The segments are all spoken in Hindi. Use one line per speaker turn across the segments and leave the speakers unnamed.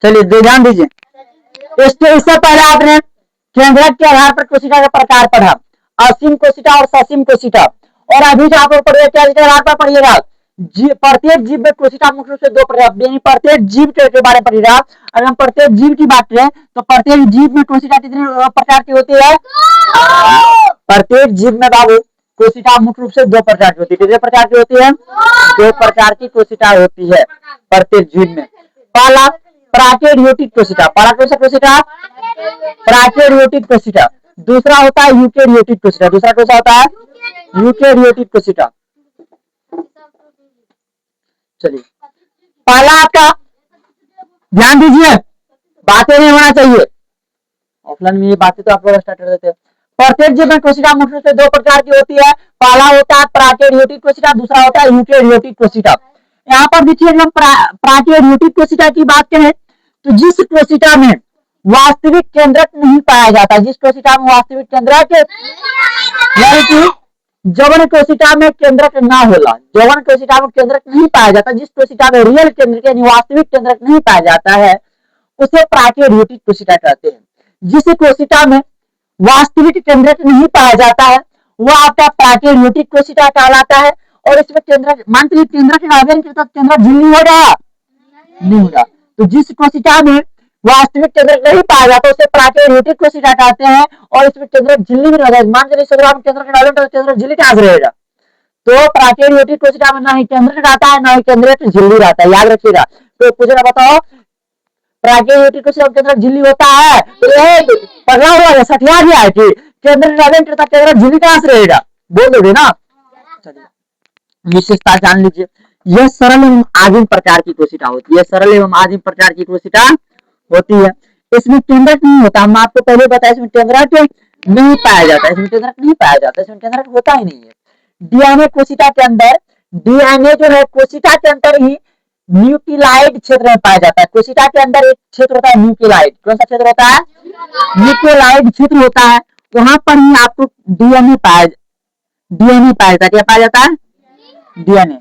चलिए ध्यान दीजिए, इससे पहले आपने केंद्रक के आधार पर कोशिका का प्रकार पढ़ा, असीम कोशिका और ससीम कोशिका। और अभी जो आप पढ़िए क्या आधार पर पढ़िएगा, प्रत्येक जीव में कोशिका मुख्य रूप से दो प्रकार, यानी प्रत्येक जीव के बारे में पढ़िएगा। अगर हम प्रत्येक जीव की बात करें तो प्रत्येक जीव में कोशिका कितने प्रकार की होती है? प्रत्येक जीव में बाबू कोशिका मुख्य रूप से दो प्रकार की होती है। कितने प्रकार की होती है? दो प्रकार की कोशिका होती है प्रत्येक जीव में। पहला प्राकेरियोटिक कोशिका, पहला कौन सा कोशिका? प्राकेरियोटिक कोशिका। दूसरा होता है यूकेरियोटिक कोशिका। दूसरा कौन सा होता है? यूकेरियोटिक कोशिका। चलिए पहला आपका ध्यान दीजिए, बातें नहीं होना चाहिए ऑफलाइन में, ये बातें तो आप लोग स्टार्ट कर देते हैं। प्रत्येक जीव में कोशिका मुख्य रूप से दो प्रकार की होती है। पहला होता है प्राकेरियोटिक कोशिका, दूसरा होता है यूकेरियोटिक कोशिका। यहाँ पर देखिए हम प्राकेरियोटिक कोशिका की बात करें तो जिस कोशिका में वास्तविक केंद्रक नहीं पाया जाता, जिस कोशिका में वास्तविक केंद्रक यानी कि जवन कोशिका में केंद्रक ना होला, जवन कोशिका में केंद्रक नहीं पाया जाता, जिस कोशिका में रियल केंद्रक यानी वास्तविक केंद्रक नहीं पाया जाता है उसे प्राकेरियोटिक कोशिका कहते हैं। जिस कोशिका में वास्तविक केंद्रक नहीं पाया जाता है वह आपका प्राकेरियोटिक कोशिका कहलाता है। और इसमें केंद्रक मान लीजिए केंद्रक के आवेदन के साथ केंद्रक झिल्ली होगा नहीं होगा, तो जिस कोशिका में वास्तविक केंद्रक नहीं पाया जाता उसे प्राकेरियोटिक कोशिका कहते हैं। और इसमें केंद्रक झिल्ली भी रहेगा, मान लीजिए केंद्रक के आवेदन तो केंद्रक झिल्ली कहां से रहेगा? तो प्राकेरियोटिक कोशिका में ना ही केंद्रक रहता है ना ही केंद्रक झिल्ली रहता है, याद रखिएगा। तो पूछेगा बताओ प्राकेरियोटिक कोशिका में केंद्रक झिल्ली होता है तो पगला हुआ सठिया गया है कि केंद्रक आवेदन करता केंद्रक झिल्ली कहां से रहेगा? बोल दोगे ना। विशेषता जान लीजिए, यह सरल एवं आदिम प्रकार की कोशिका होती है। सरल एवं आदिम प्रकार की कोशिका होती है। इसमें केंद्रक नहीं होता, हम आपको पहले बताया इसमें केंद्रक नहीं पाया जाता, इसमें केंद्रक नहीं पाया जाता, इसमें केंद्रक होता ही नहीं है। डीएनए कोशिका के अंदर, डीएनए जो है कोशिका के अंदर ही न्यूक्लियाइड क्षेत्र में पाया जाता है। कोशिका के अंदर एक क्षेत्र होता है न्यूक्लियाइड, कौन सा क्षेत्र होता है? न्यूक्लियाइड क्षेत्र होता है, वहां पर ही आपको डीएनए पाया जाता है। क्या पाया जाता है? डीएनए।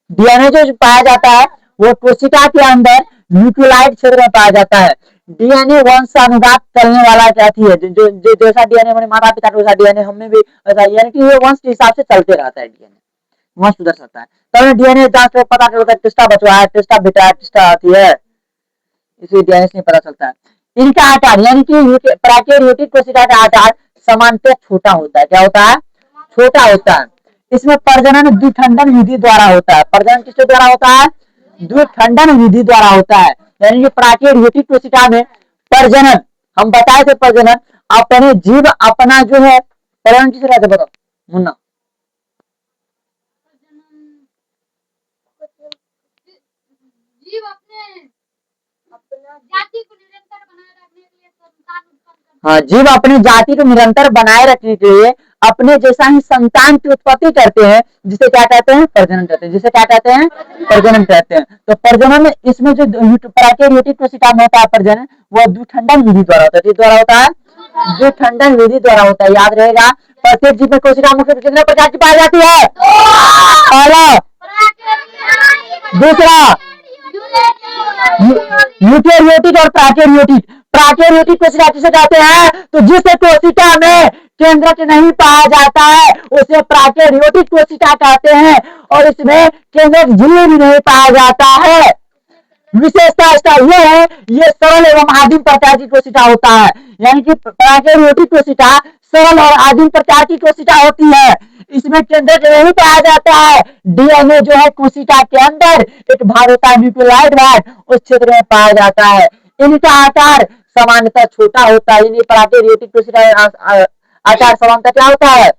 डीएनए जो पाया जाता है वो कोशिका के अंदर न्यूक्लियाइड क्षेत्र में पाया जाता है। डीएनए वंशानुगत करने वाला साथी है, जो जैसा डीएनए हमारे माता पिता का वैसा डीएनए हमें भी वैसा, यानी कि ये वंश के हिसाब से चलते रहता है। डीएनए वंश सुधर सकता है, तब डीएनए जांच कर पता चलता है टिस्टा बचवा है, टिस्टा बेटा है, टिस्टा आती है, इसलिए डीएनए से पता चलता है। इनका आकार यानी कि प्राकेरियोटिक कोशिका का आकार सामान्यतः छोटा होता है। क्या होता है? छोटा होता है। इसमें प्रजनन द्विखंडन विधि द्वारा होता है। प्रजनन किसके द्वारा होता है? द्विखंडन विधि द्वारा होता है। यानी कि प्राकेरियोटिक कोशिका में प्रजनन, हम बताए थे प्रजनन अपने जीव अपना जो है प्रजनन किसे कहते बताओ मुन्ना? जीव अपने जाति को निरंतर बनाए रखने के लिए संतान उत्पन्न, हाँ, जीव अपनी जाति को निरंतर बनाए रखने के लिए अपने जैसा ही संतान की उत्पत्ति करते हैं, जिसे क्या कहते हैं? प्रजनन कहते हैं। जिसे क्या कहते हैं? प्रजनन कहते हैं। तो प्रजनन इसमें जो प्राकेरियोटिक कोशिका में होता है प्रजनन, वो द्विखंडन विधि द्वारा होता है। किस द्वारा होता है? द्विखंडन विधि द्वारा होता है। याद रहेगा, प्रत्येक जीव में कोशिका मुख्य कितने प्रकार की पाई जाती है? पहला, दूसरा यूकेरियोटिक और प्राकेरियोटिक। प्राकेरियोटिक कोशिका किसे कहते हैं? तो जिस कोशिका में केंद्रक नहीं पाया जाता है उसे प्राकेरियोटिक कोशिका कहते हैं। और इसमें केंद्रक झिल्ली भी नहीं पाया जाता है। विशेषता इसका यह है, ये सरल एवं आदिम प्रकार की कोशिका होता है। यानी कि प्राकेरियोटिक कोशिका सरल और आदिम प्रकार की कोशिका होती है। इसमें केंद्रक नहीं पाया जाता है। डीएनए जो है कोशिका के अंदर एक भाग होता है न्यूक्लियाइड भाग, उस क्षेत्र में पाया जाता है। इनका आकार सामान्यतः छोटा होता है। यानी प्राकेरियोटिक कोशिका आकार सामान्यतः क्या होता है?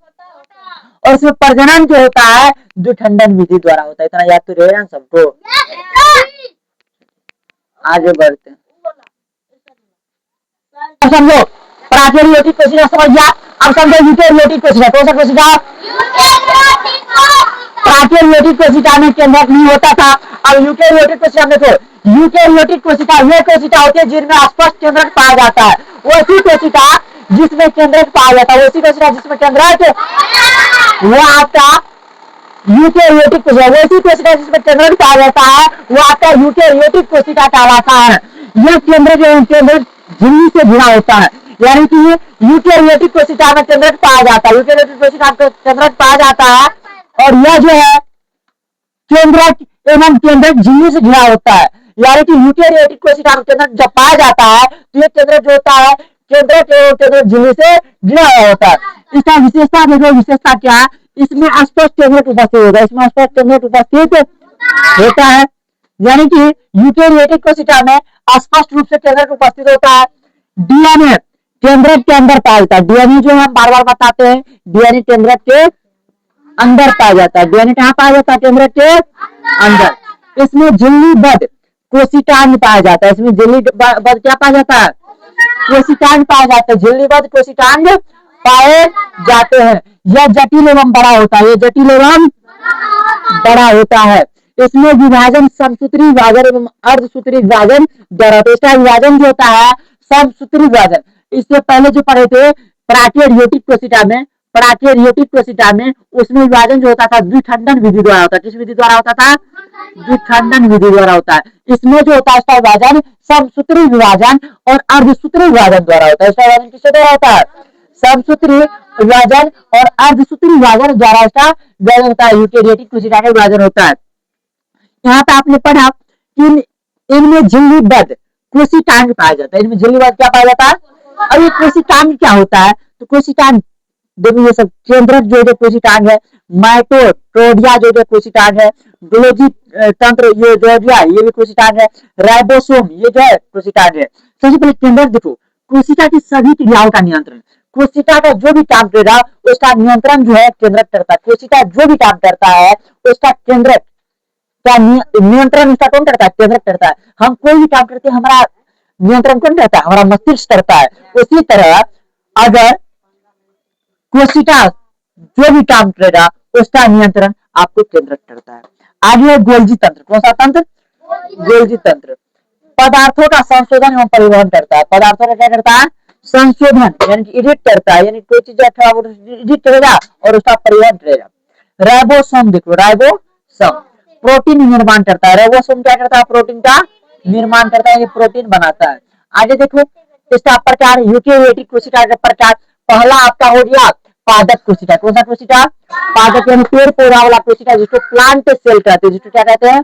और इसमें प्रजनन जो होता है द्विखंडन विधि द्वारा होता है। इतना याद तो रहेगा सबको। आगे बढ़ते हैं, अब समझो प्राकेरियोटिक कोशिका समझ गया। अब समझो यूकेरियोटिक कोशिका। कौन सा कोशिका? प्राकेरियोटिक कोशिका में केंद्रक नहीं होता था। अब यूकेरियोटिक कोशिका में देखो, यूकेरियोटिक कोशिका वे कोशिका होती है जिनमें स्पष्ट केंद्रक पाया जाता है। वैसी कोशिका जिसमें केंद्रक पाया जाता है, वैसी कोशिका जिसमें केंद्रक वो आपका यूकेरियोटिक कोशिका, वैसी कोशिका जिसमें केंद्रक पाया जाता है वो आपका यूकेरियोटिक कोशिका कहलाता है। यह केंद्र जो है केंद्र झिल्ली से जुड़ा होता है, यानी कि यूकेरियोटिक कोशिका में केंद्रक पाया जाता है, यूकेरियोटिक कोशिका में केंद्रक पाया जाता है और यह जो है केंद्रक एवं केंद्रक झिल्ली से जुड़ा होता है, यानी कि यूकेरियोटिक कोशिका में केंद्रक जब पाया जाता है तो ये केंद्रक जो होता है केंद्रक एवं केंद्रक झिल्ली से जुड़ा हुआ होता है। इसका विशेषता देखो, विशेषता क्या है, इसमें स्पष्ट केंद्रक उपस्थित होता है, इसमें स्पष्ट केंद्रक उपस्थित होता है, यानी कि यूकेरियोटिक कोशिका में स्पष्ट रूप से केंद्रक उपस्थित होता है। डीएनए केंद्रक के अंदर पाया जाता है, डीएनए जो हम बार बार बताते हैं डीएनए केंद्रक के अंदर पाया जाता है, डीएनए कहाँ पाया जाता है, केंद्रक के अंदर। इसमें झिल्लीबद्ध कोशिकांग पाया जाता है, इसमें झिल्लीबद्ध क्या पाया जाता है, कोशिकांग पाया जाता है, झिल्लीबद्ध कोशिकांग पाए जाते हैं। यह जटिल एवं बड़ा होता है, यह जटिल एवं बड़ा होता है। इसमें विभाजन समसूत्री विभाजन एवं अर्धसूत्री विभाजन द्वारा, तो इसका विभाजन जो होता है समसूत्री विभाजन, इससे पहले जो पढ़े थे प्राकेरियोटिक कोशिका में, प्राकेरियोटिक कोशिका में उसमें विभाजन जो होता था द्विखंडन विधि द्वारा होता है, किस विधि द्वारा होता था, द्विखंडन विधि द्वारा होता है। इसमें जो होता है इसका विभाजन समसूत्री विभाजन और अर्धसूत्री विभाजन द्वारा होता है, इसका विभाजन किससे द्वारा होता है, समसूत्री विभाजन और अर्धसूत्री विभाजन द्वारा इसका विभाजन होता है, यूकेरियोटिक कोशिका का विभाजन होता है। यहाँ पे आपने पढ़ा कि इनमें झिल्लीबद्ध कोशिकांग पाया जाता है, इनमें झिल्लीबद्ध क्या पाया जाता है। और ये कोशिकांग क्या होता है, तो कोशिकांग देखो ये सब केंद्रक जो कोशिकांग है, माइटोकॉन्ड्रिया जो कोशिकांग है, गोल्गी तंत्र ये ये भी कोशिकांग है, राइबोसोम ये जो है कोशिकांग है। सबसे पहले केंद्रक देखो, कोशिका की सभी क्रियाओं का नियंत्रण, कोशिका का जो भी काम करेगा उसका नियंत्रण जो है केंद्रक करता है, कोशिका जो भी काम करता है उसका केंद्रक का नियंत्रण उसका कौन करता है, केंद्रक करता है। हम कोई भी काम करते हैं हमारा नियंत्रण कौन करता है, हमारा मस्तिष्क करता है। उसी तरह अगर कोशिका जो भी काम करेगा उसका नियंत्रण आपको केंद्रक करता है। आगे है गोल्गी तंत्र, कौन सा तंत्र, गोल्गी तंत्र पदार्थों का संशोधन एवं परिवहन करता है, पदार्थों का क्या करता है, संशोधन यानी कि एडिट करता है, यानी कोई चीज एडिट करेगा और उसका परिवहन करेगा। राइबोसोम देखो, राइबोसोम प्रोटीन निर्माण करता है, राइबोसोम क्या करता है, प्रोटीन का निर्माण करता है, ये प्रोटीन बनाता है। आगे देखो इसका प्रकार, यूकेरियोटिक कोशिका का प्रकार, पहला आपका हो गया पादप कोशिका, कौन सा कोशिका, पादप यानी पेड़ पौधा वाला कोशिका जिसको प्लांट सेल कहते हैं, जिसको क्या कहते हैं,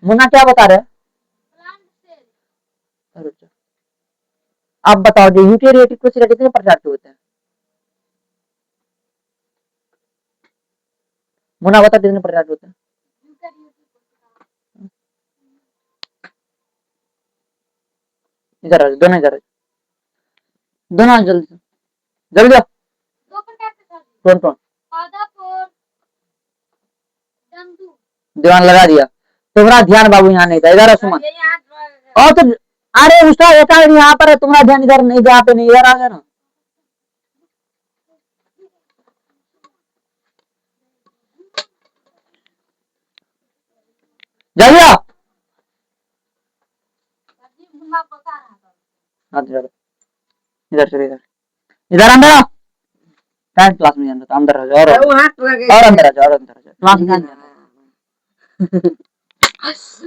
मुन्ना क्या बता रहे हैं, आप बताओ जो यूकेरियोटिक कोशिका कितने प्रकार के होते हैं, मुन्ना बता कितने प्रकार के होते हैं, इधर दोनों इधर दोनों जल्दी जल्दी कौन कौन दीवान लगा दिया, तुम्हारा ध्यान बाबू यहाँ नहीं था, इधर सुमन और तो अरे उसका होता है यहाँ पर है, तुम्हारा ध्यान इधर नहीं, जहाँ पे नहीं, इधर आ गया ना। जल्दी इधर से इधर इधर अंदर आओ, क्लास में अंदर अंदर आ जाओ और अंदर आ जाओ, और अंदर आ जाओ, क्लास में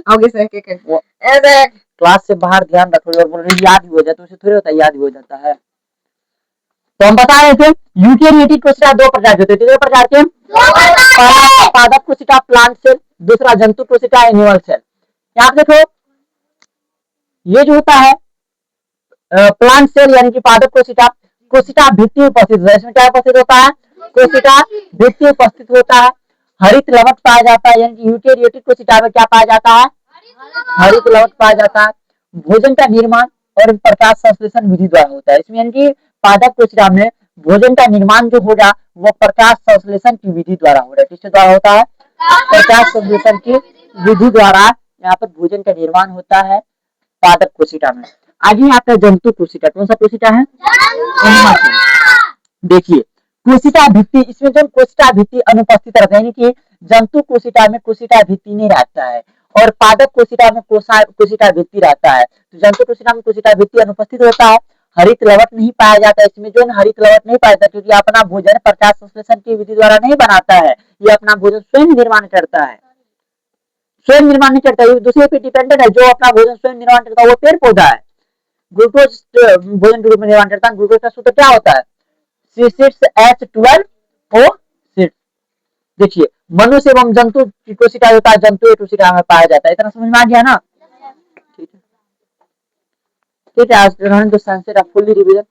आगे से ऐसे
क्लास से बाहर ध्यान रखो, और बोल रही याद ही हो जाता है, उसे थोड़ी होता है याद ही हो जाता है। तो हम बता रहे थे यूकेरियोटिक कोशिका दो प्रकार के होते हैं, कितने प्रकार के, पहला पादप कोशिका प्लांट सेल, दूसरा जंतु कोशिका एनिमल सेल। यहाँ देखो ये जो होता है प्लांट सेल यानी कि पादप कोशिका, कोशिका भित्ति उपस्थित है, इसमें क्या उपस्थित होता है, कोशिका भित्ति उपस्थित होता है। हरित लवक पाया जाता है, यानी कि यूकेरियोटिक कोशिका में क्या पाया जाता है, हरित लवक पाया जाता है। भोजन का निर्माण और प्रकाश संश्लेषण विधि द्वारा होता है, इसमें यानी कि पादप कोशिका में भोजन का निर्माण जो होगा वो प्रकाश संश्लेषण की विधि द्वारा हो रहा है, किसके द्वारा होता है, प्रकाश संश्लेषण की विधि द्वारा यहाँ पर भोजन का निर्माण होता है पादप कोशिका में। आगे आता है जंतु कोशिका, कौन सा कोशिका है, देखिए कोशिका भित्ति, इसमें जो कोशिका भित्ति अनुपस्थित रहता है, यानी कि जंतु कोशिका में कोशिका भित्ति नहीं रहता है और पादप कोशिका में कोशिका भित्ति रहता है। तो जंतु कोशिका में कोशिका भित्ति अनुपस्थित होता है, हरित लवक नहीं पाया जाता है, इसमें जो हरित लवक नहीं पाया जाता क्योंकि अपना भोजन प्रकाश संश्लेषण की विधि द्वारा नहीं बनाता है, ये अपना भोजन स्वयं निर्माण करता है, स्वयं निर्माण नहीं करता, ये दूसरे पे डिपेंडेंट है। जो अपना भोजन स्वयं निर्माण करता है वो पेड़ पौधा है। ग्लूकोज भोजन के रूप में निर्माण करता है। ग्लूकोज का सूत्र क्या होता है? C6H12O6। देखिए, मनुष्य एवं जंतु की कोशिका होता है, जंतु कोशिका में पाया जाता है। इतना समझ में आ गया ना? ठीक है, आज फुल्ली रिवीजन